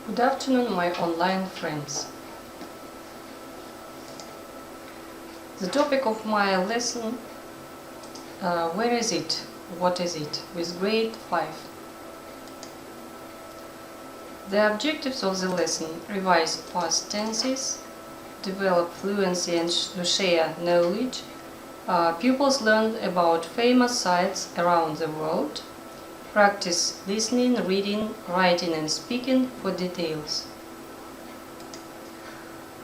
Good afternoon, my online friends. The topic of my lesson, where is it, what is it, with grade 5. The objectives of the lesson: revise past tenses, develop fluency and share knowledge. Pupils learn about famous sites around the world. Practice listening, reading, writing and speaking for details.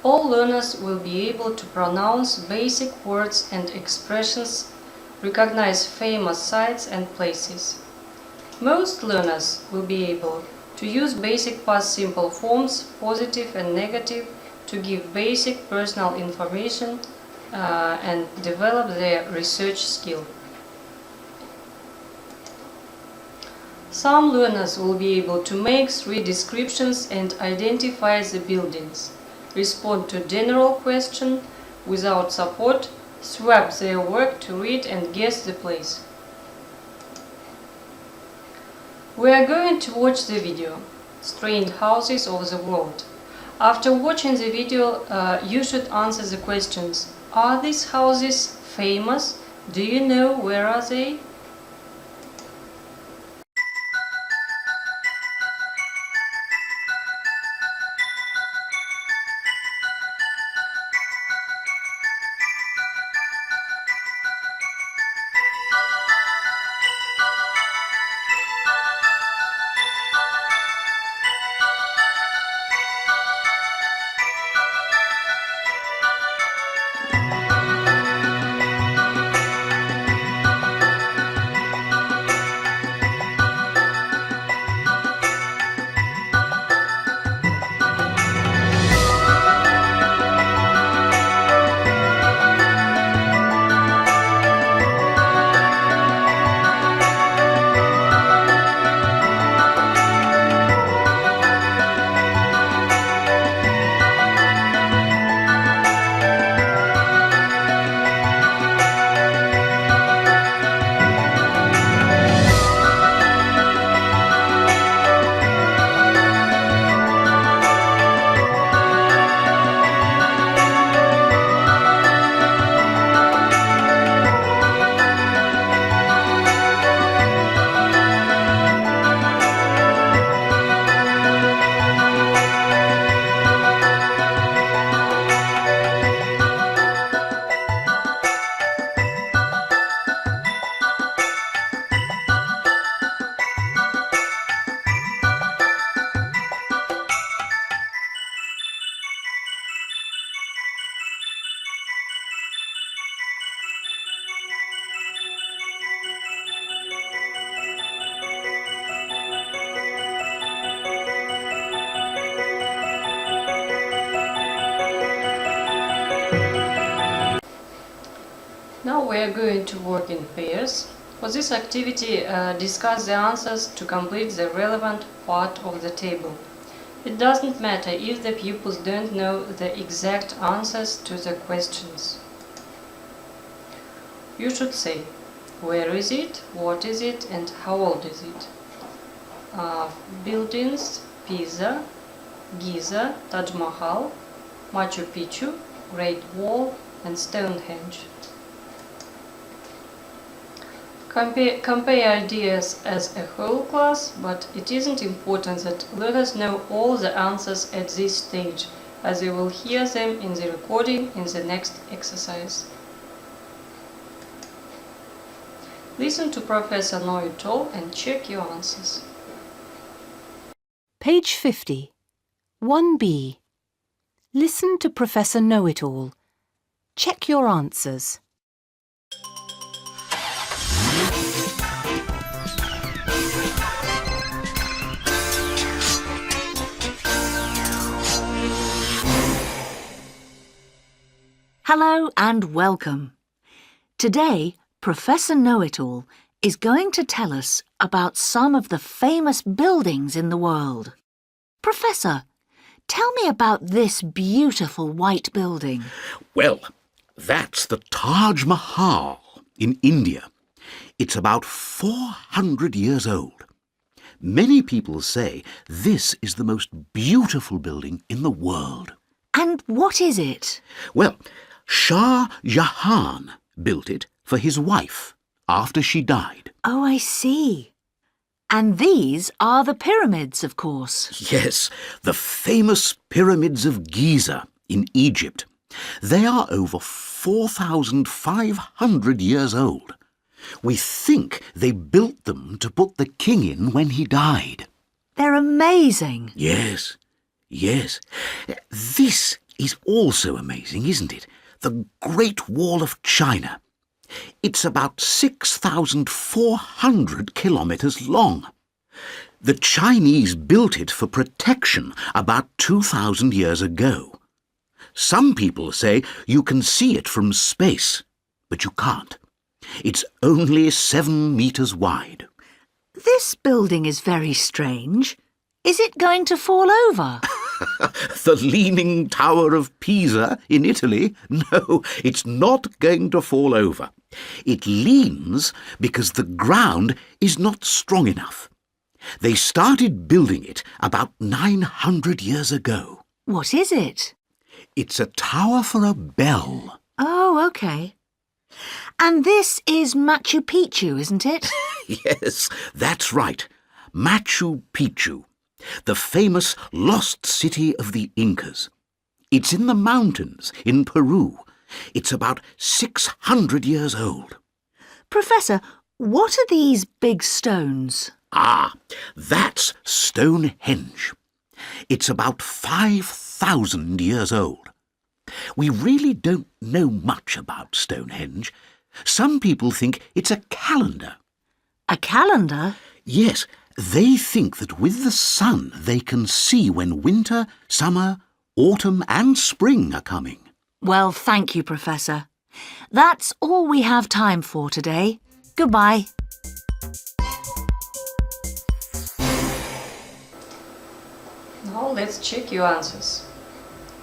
All learners will be able to pronounce basic words and expressions, recognize famous sites and places. Most learners will be able to use basic past simple forms, positive and negative, to give basic personal information and develop their research skill. Some learners will be able to make 3 descriptions and identify the buildings, respond to general questions without support, swap their work to read and guess the place. We are going to watch the video, Strange Houses of the World. After watching the video, you should answer the questions. Are these houses famous? Do you know where are they? Now we are going to work in pairs. For this activity, discuss the answers to complete the relevant part of the table. It doesn't matter if the pupils don't know the exact answers to the questions. You should say, where is it, what is it, and how old is it? Buildings: Pisa, Giza, Taj Mahal, Machu Picchu, Great Wall, and Stonehenge. Compare ideas as a whole class, but it isn't important that learners know all the answers at this stage, as you will hear them in the recording in the next exercise. Listen to Professor Know-it-all and check your answers. Page 50. 1B. Listen to Professor Know-it-all. Check your answers. Hello and welcome. Today, Professor Know-it-all is going to tell us about some of the famous buildings in the world. Professor, tell me about this beautiful white building. Well, that's the Taj Mahal in India. It's about 400 years old. Many people say this is the most beautiful building in the world. And what is it? Well, Shah Jahan built it for his wife after she died. Oh, I see. And these are the pyramids, of course. Yes, the famous pyramids of Giza in Egypt. They are over 4,500 years old. We think they built them to put the king in when he died. They're amazing. Yes, yes. This is also amazing, isn't it? The Great Wall of China. It's about 6,400 kilometres long. The Chinese built it for protection about 2,000 years ago. Some people say you can see it from space, but you can't. It's only 7 metres wide. This building is very strange. Is it going to fall over? The Leaning Tower of Pisa in Italy? No, it's not going to fall over. It leans because the ground is not strong enough. They started building it about 900 years ago. What is it? It's a tower for a bell. Oh, OK. And this is Machu Picchu, isn't it? Yes, that's right. Machu Picchu, the famous lost city of the Incas. It's in the mountains in Peru. It's about 600 years old. Professor, what are these big stones? Ah, that's Stonehenge. It's about 5,000 years old. We really don't know much about Stonehenge. Some people think it's a calendar. A calendar? Yes, they think that with the sun they can see when winter, summer, autumn and spring are coming. Well, thank you, Professor. That's all we have time for today. Goodbye. Now let's check your answers.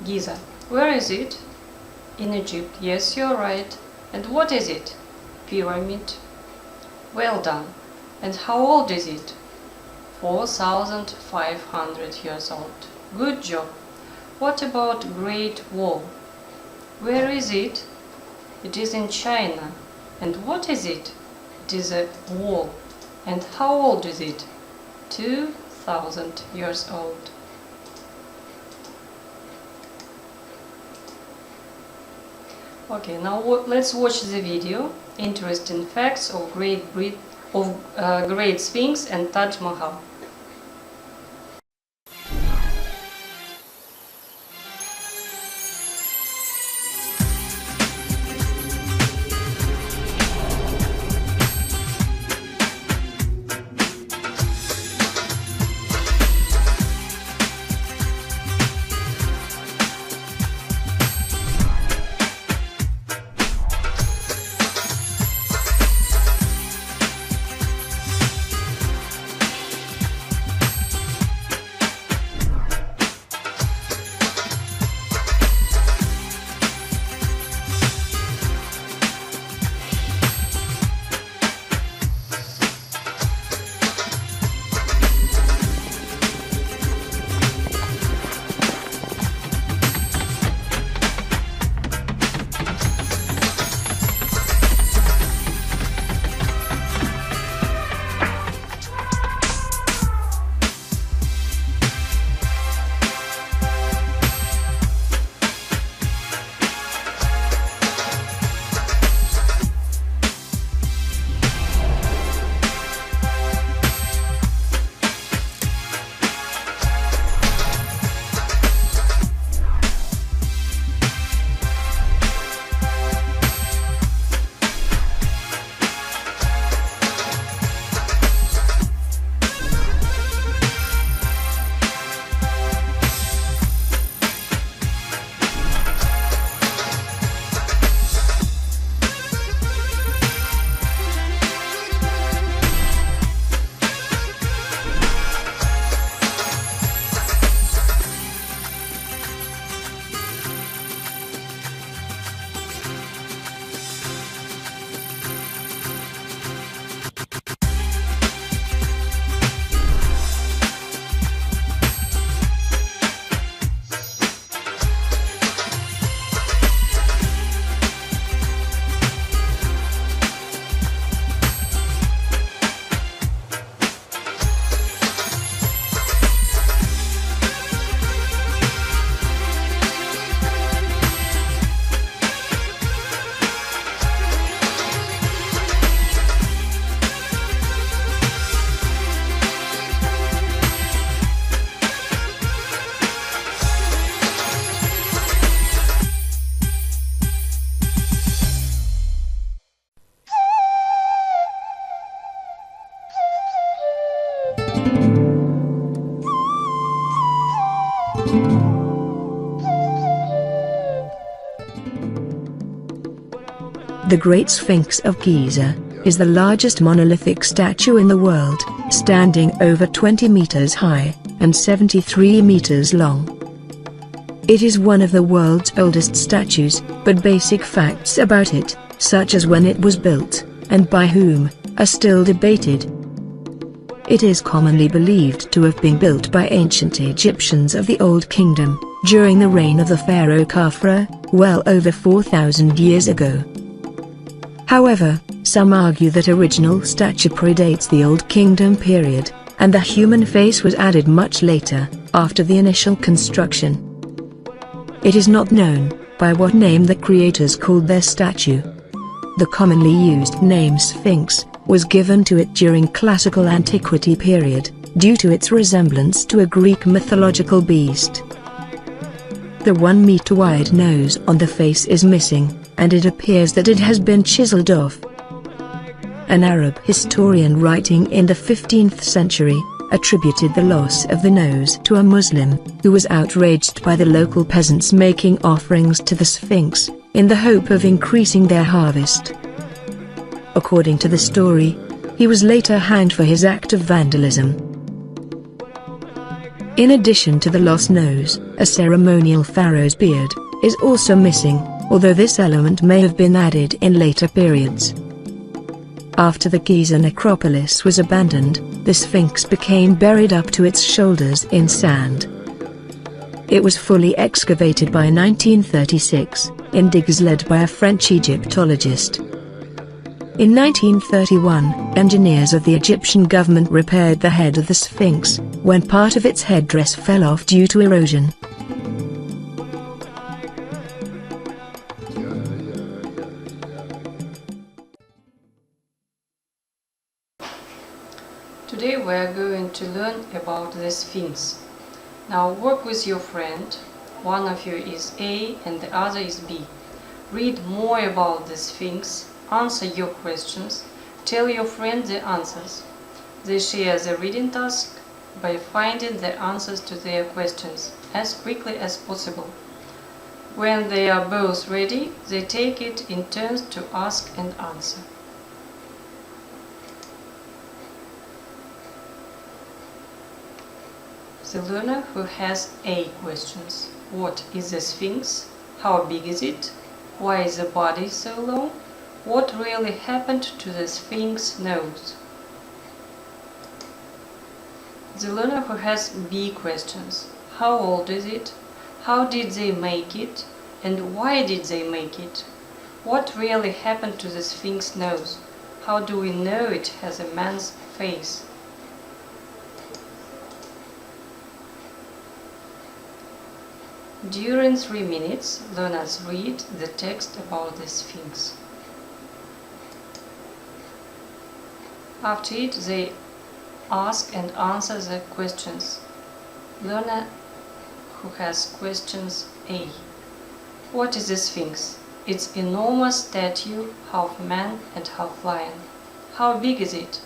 Giza, where is it? In Egypt. Yes, you're right. And what is it? Pyramid. Well done. And how old is it? 4,500 years old. Good job. What about Great Wall? Where is it? It is in China. And what is it? It is a wall. And how old is it? 2,000 years old. Okay, now let's watch the video. Interesting facts of Great Sphinx and Taj Mahal. The Great Sphinx of Giza is the largest monolithic statue in the world, standing over 20 meters high and 73 meters long. It is one of the world's oldest statues, but basic facts about it, such as when it was built and by whom, are still debated. It is commonly believed to have been built by ancient Egyptians of the Old Kingdom, during the reign of the pharaoh Khafra, well over 4,000 years ago. However, some argue that original statue predates the Old Kingdom period, and the human face was added much later, after the initial construction. It is not known by what name the creators called their statue. The commonly used name Sphinx was given to it during Classical Antiquity period, due to its resemblance to a Greek mythological beast. The 1 meter wide nose on the face is missing, and it appears that it has been chiseled off. An Arab historian writing in the 15th century attributed the loss of the nose to a Muslim who was outraged by the local peasants making offerings to the Sphinx in the hope of increasing their harvest. According to the story, he was later hanged for his act of vandalism. In addition to the lost nose, a ceremonial pharaoh's beard is also missing, although this element may have been added in later periods. After the Giza necropolis was abandoned, the Sphinx became buried up to its shoulders in sand. It was fully excavated by 1936, in digs led by a French Egyptologist. In 1931, engineers of the Egyptian government repaired the head of the Sphinx, when part of its headdress fell off due to erosion. Today we are going to learn about the Sphinx. Now work with your friend. One of you is A and the other is B. Read more about the Sphinx, answer your questions, tell your friend the answers. They share the reading task by finding the answers to their questions as quickly as possible. When they are both ready, they take it in turns to ask and answer. The learner who has A questions. What is the Sphinx? How big is it? Why is the body so long? What really happened to the Sphinx nose? The learner who has B questions. How old is it? How did they make it? And why did they make it? What really happened to the Sphinx nose? How do we know it has a man's face? During 3 minutes, learners read the text about the Sphinx. After it, they ask and answer the questions. Learner who has questions A. What is the Sphinx? It's enormous statue, half man and half lion. How big is it?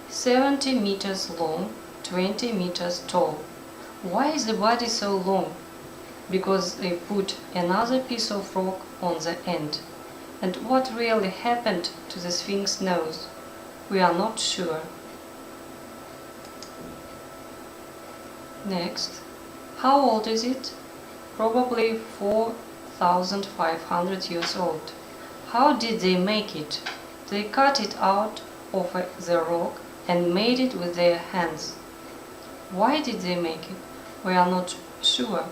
70 meters long, 20 meters tall. Why is the body so long? Because they put another piece of rock on the end. And what really happened to the Sphinx nose? We are not sure. Next, how old is it? Probably 4,500 years old. How did they make it? They cut it out of the rock and made it with their hands. Why did they make it? We are not sure.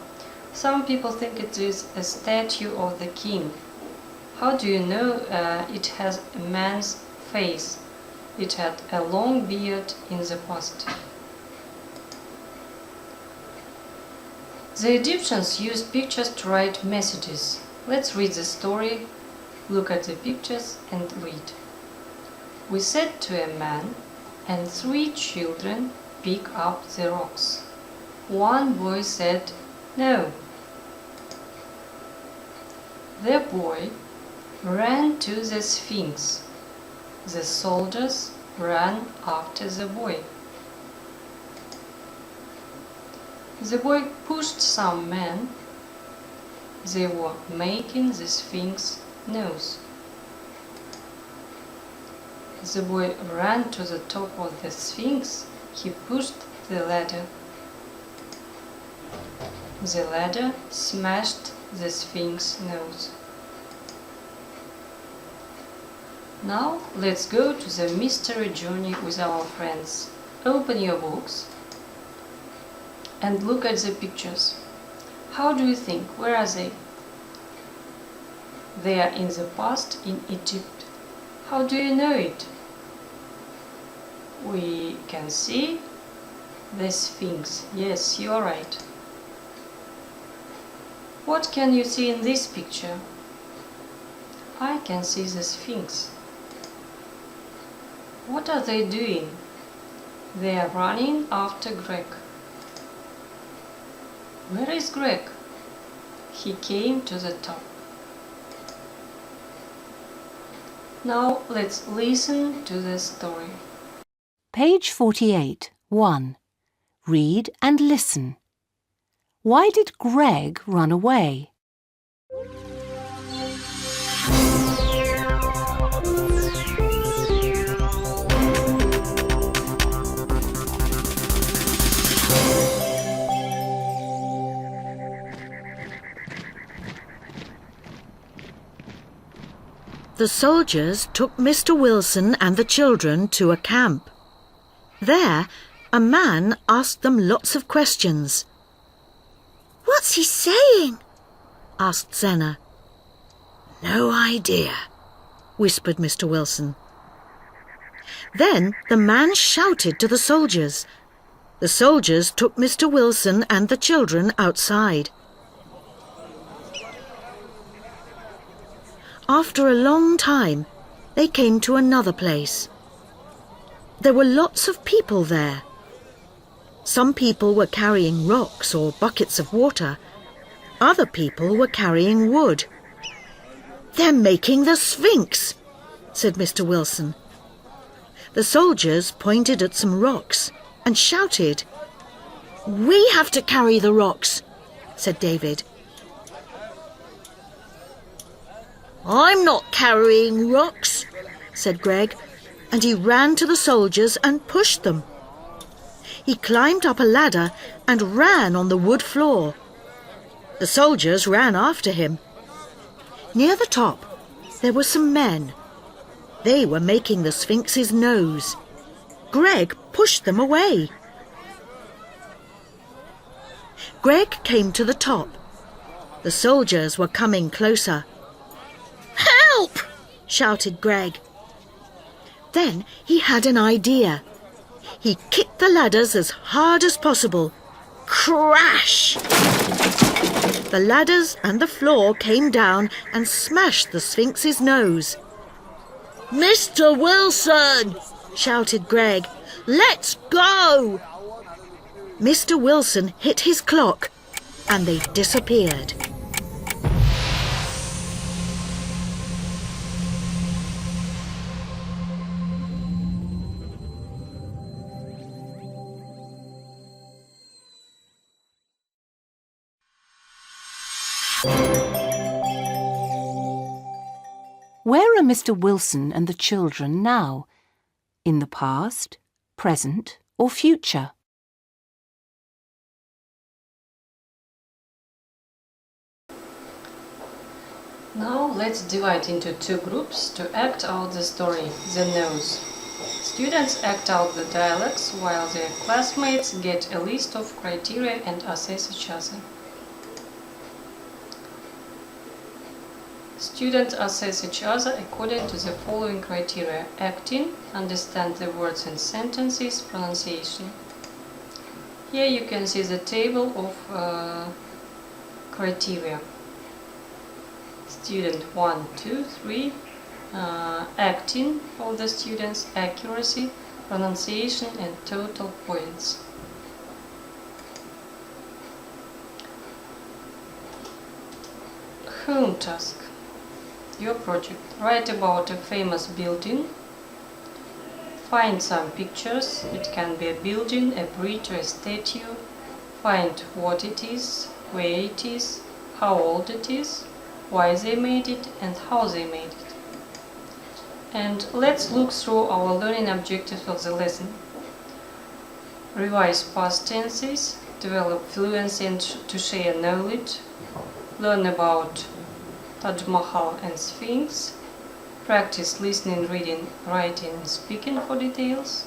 Some people think it is a statue of the king. How do you know it has a man's face? It had a long beard in the past. The Egyptians used pictures to write messages. Let's read the story, look at the pictures and read. We said to a man and 3 children, pick up the rocks. One boy said, no. The boy ran to the Sphinx. The soldiers ran after the boy. The boy pushed some men. They were making the Sphinx nose. The boy ran to the top of the Sphinx. He pushed the ladder. The ladder smashed the Sphinx nose. Now let's go to the mystery journey with our friends. Open your books and look at the pictures. How do you think? Where are they? They are in the past in Egypt. How do you know it? We can see the Sphinx. Yes, you are right. What can you see in this picture? I can see the Sphinx. What are they doing? They are running after Greg. Where is Greg? He came to the top. Now let's listen to the story. Page 48, 1. Read and listen. Why did Greg run away? The soldiers took Mr. Wilson and the children to a camp. There, a man asked them lots of questions. "What's he saying?" asked Zena. "No idea," whispered Mr. Wilson. Then the man shouted to the soldiers. The soldiers took Mr. Wilson and the children outside. After a long time, they came to another place. There were lots of people there. Some people were carrying rocks or buckets of water. Other people were carrying wood. "They're making the Sphinx," said Mr. Wilson. The soldiers pointed at some rocks and shouted. "We have to carry the rocks," said David. "I'm not carrying rocks," said Greg, and he ran to the soldiers and pushed them. He climbed up a ladder and ran on the wood floor. The soldiers ran after him. Near the top, there were some men. They were making the Sphinx's nose. Greg pushed them away. Greg came to the top. The soldiers were coming closer. "Help!" shouted Greg. Then he had an idea. He kicked the ladders as hard as possible. Crash! The ladders and the floor came down and smashed the Sphinx's nose. "Mr. Wilson!" shouted Greg. "Let's go!" Mr. Wilson hit his clock and they disappeared. Where are Mr. Wilson and the children now? In the past, present, or future? Now let's divide into two groups to act out the story, the nose. Students act out the dialogues while their classmates get a list of criteria and assess each other. Students assess each other according to the following criteria: acting, understand the words and sentences, pronunciation. Here you can see the table of criteria. Student 1, 2, 3, acting of the students, accuracy, pronunciation and total points. Home task. Your project. Write about a famous building. Find some pictures. It can be a building, a bridge or a statue. Find what it is, where it is, how old it is, why they made it, and how they made it. And let's look through our learning objectives of the lesson. Revise past tenses, develop fluency and to share knowledge, learn about Taj Mahal and Sphinx, practice listening, reading, writing, and speaking for details.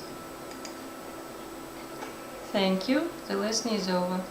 Thank you. The lesson is over.